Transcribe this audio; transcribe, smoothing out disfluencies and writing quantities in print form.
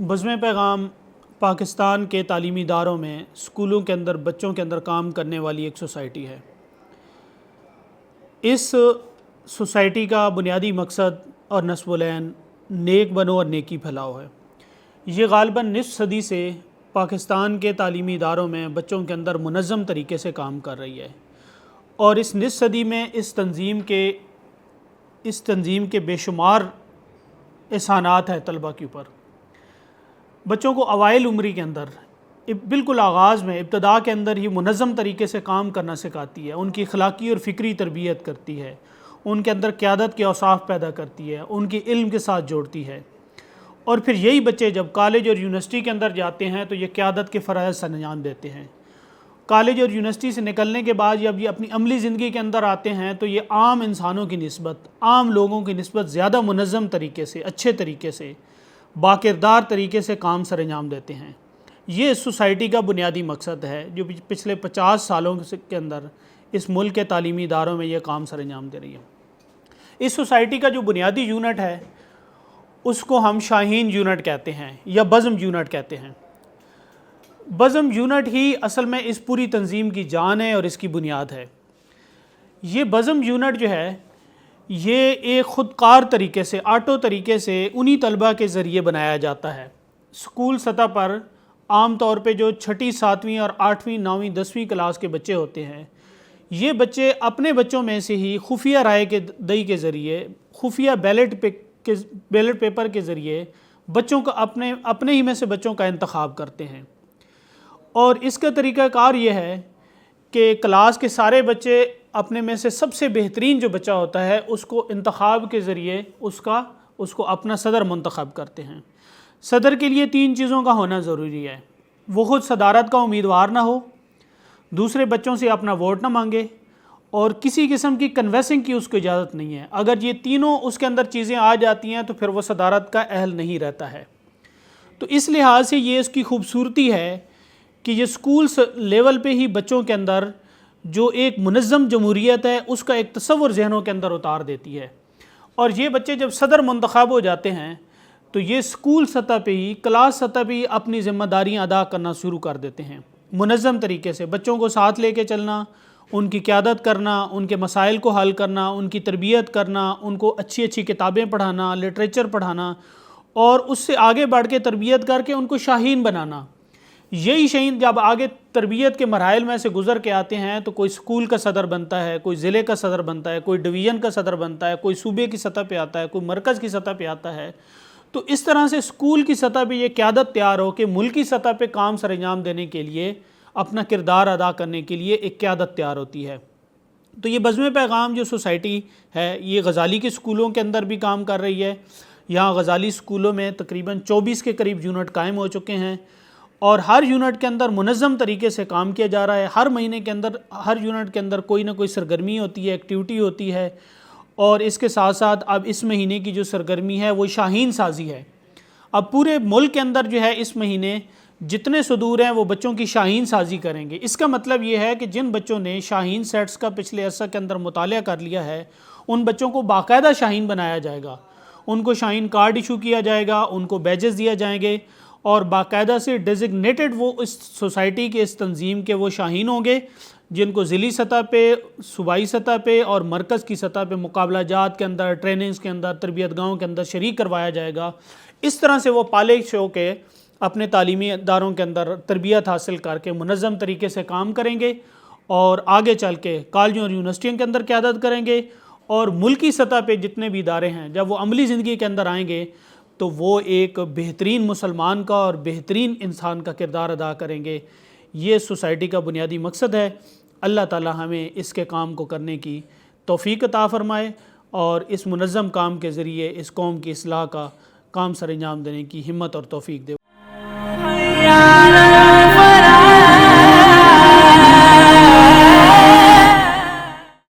بزم پیغام پاکستان کے تعلیمی اداروں میں اسکولوں کے اندر بچوں کے اندر کام کرنے والی ایک سوسائٹی ہے۔ اس سوسائٹی کا بنیادی مقصد اور نصب العین نیک بنو اور نیکی پھیلاؤ ہے۔ یہ غالباً نصف صدی سے پاکستان کے تعلیمی اداروں میں بچوں کے اندر منظم طریقے سے کام کر رہی ہے، اور اس نصف صدی میں اس تنظیم کے بے شمار احسانات ہیں طلبہ کے اوپر۔ بچوں کو اوائل عمری کے اندر بالکل آغاز میں ابتدا کے اندر ہی منظم طریقے سے کام کرنا سکھاتی ہے، ان کی اخلاقی اور فکری تربیت کرتی ہے، ان کے اندر قیادت کے اوصاف پیدا کرتی ہے، ان کی علم کے ساتھ جوڑتی ہے، اور پھر یہی بچے جب کالج اور یونیورسٹی کے اندر جاتے ہیں تو یہ قیادت کے فرائض سر انجام دیتے ہیں۔ کالج اور یونیورسٹی سے نکلنے کے بعد جب یہ اپنی عملی زندگی کے اندر آتے ہیں تو یہ عام انسانوں کی نسبت، عام لوگوں کی نسبت زیادہ منظم طریقے سے، اچھے طریقے سے، باکردار طریقے سے کام سر انجام دیتے ہیں۔ یہ اس سوسائٹی کا بنیادی مقصد ہے جو پچھلے 50 سالوں کے اندر اس ملک کے تعلیمی اداروں میں یہ کام سر انجام دے رہی ہے۔ اس سوسائٹی کا جو بنیادی یونٹ ہے اس کو ہم شاہین یونٹ کہتے ہیں یا بزم یونٹ کہتے ہیں۔ بزم یونٹ ہی اصل میں اس پوری تنظیم کی جان ہے اور اس کی بنیاد ہے۔ یہ بزم یونٹ جو ہے یہ ایک خودکار طریقے سے، آٹو طریقے سے انہی طلبہ کے ذریعے بنایا جاتا ہے۔ اسکول سطح پر عام طور پہ جو 6ٹھی 7ویں اور 8ویں 9ویں 10ویں کلاس کے بچے ہوتے ہیں، یہ بچے اپنے بچوں میں سے ہی خفیہ رائے کے دہی کے ذریعے، خفیہ بیلٹ پیپر کے ذریعے بچوں کا اپنے ہی میں سے بچوں کا انتخاب کرتے ہیں۔ اور اس کا طریقہ کار یہ ہے کہ کلاس کے سارے بچے اپنے میں سے سب سے بہترین جو بچہ ہوتا ہے اس کو انتخاب کے ذریعے اس کو اپنا صدر منتخب کرتے ہیں۔ صدر کے لیے 3 چیزوں کا ہونا ضروری ہے۔ وہ خود صدارت کا امیدوار نہ ہو، دوسرے بچوں سے اپنا ووٹ نہ مانگے، اور کسی قسم کی کنویسنگ کی اس کو اجازت نہیں ہے۔ اگر یہ تینوں اس کے اندر چیزیں آ جاتی ہیں تو پھر وہ صدارت کا اہل نہیں رہتا ہے۔ تو اس لحاظ سے یہ اس کی خوبصورتی ہے کہ یہ اسکول لیول پہ ہی بچوں کے اندر جو ایک منظم جمہوریت ہے اس کا ایک تصور ذہنوں کے اندر اتار دیتی ہے۔ اور یہ بچے جب صدر منتخب ہو جاتے ہیں تو یہ اسکول سطح پہ ہی، کلاس سطح پہ ہی اپنی ذمہ داریاں ادا کرنا شروع کر دیتے ہیں۔ منظم طریقے سے بچوں کو ساتھ لے کے چلنا، ان کی قیادت کرنا، ان کے مسائل کو حل کرنا، ان کی تربیت کرنا، ان کو اچھی اچھی کتابیں پڑھانا، لٹریچر پڑھانا، اور اس سے آگے بڑھ کے تربیت کر کے ان کو شاہین بنانا۔ یہی شاہین جب آگے تربیت کے مراحل میں سے گزر کے آتے ہیں تو کوئی اسکول کا صدر بنتا ہے، کوئی ضلع کا صدر بنتا ہے، کوئی ڈویژن کا صدر بنتا ہے، کوئی صوبے کی سطح پہ آتا ہے، کوئی مرکز کی سطح پہ آتا ہے۔ تو اس طرح سے اسکول کی سطح پہ یہ قیادت تیار ہو کہ ملکی سطح پہ کام سر انجام دینے کے لیے، اپنا کردار ادا کرنے کے لیے ایک قیادت تیار ہوتی ہے۔ تو یہ بزم پیغام جو سوسائٹی ہے یہ غزالی کے اسکولوں کے اندر بھی کام کر رہی ہے۔ یہاں غزالی اسکولوں میں تقریباً 24 کے قریب یونٹ قائم ہو چکے ہیں، اور ہر یونٹ کے اندر منظم طریقے سے کام کیا جا رہا ہے۔ ہر مہینے کے اندر ہر یونٹ کے اندر کوئی نہ کوئی سرگرمی ہوتی ہے، ایکٹیویٹی ہوتی ہے، اور اس کے ساتھ ساتھ اب اس مہینے کی جو سرگرمی ہے وہ شاہین سازی ہے۔ اب پورے ملک کے اندر جو ہے اس مہینے جتنے صدور ہیں وہ بچوں کی شاہین سازی کریں گے۔ اس کا مطلب یہ ہے کہ جن بچوں نے شاہین سیٹس کا پچھلے عرصہ کے اندر مطالعہ کر لیا ہے ان بچوں کو باقاعدہ شاہین بنایا جائے گا، ان کو شاہین کارڈ ایشو کیا جائے گا، ان کو بیجز دیا جائیں گے، اور باقاعدہ سے ڈیزگنیٹڈ وہ اس سوسائٹی کے، اس تنظیم کے وہ شاہین ہوں گے جن کو ضلعی سطح پہ، صوبائی سطح پہ اور مرکز کی سطح پہ مقابلہ جات کے اندر، ٹریننگز کے اندر، تربیت گاہوں کے اندر شریک کروایا جائے گا۔ اس طرح سے وہ پالش ہو کے اپنے تعلیمی اداروں کے اندر تربیت حاصل کر کے منظم طریقے سے کام کریں گے، اور آگے چل کے کالجوں اور یونیورسٹیوں کے اندر قیادت کریں گے، اور ملکی سطح پہ جتنے بھی ادارے ہیں جب وہ عملی زندگی کے اندر آئیں گے تو وہ ایک بہترین مسلمان کا اور بہترین انسان کا کردار ادا کریں گے۔ یہ سوسائٹی کا بنیادی مقصد ہے۔ اللہ تعالی ہمیں اس کے کام کو کرنے کی توفیق عطا فرمائے، اور اس منظم کام کے ذریعے اس قوم کی اصلاح کا کام سر انجام دینے کی ہمت اور توفیق دے۔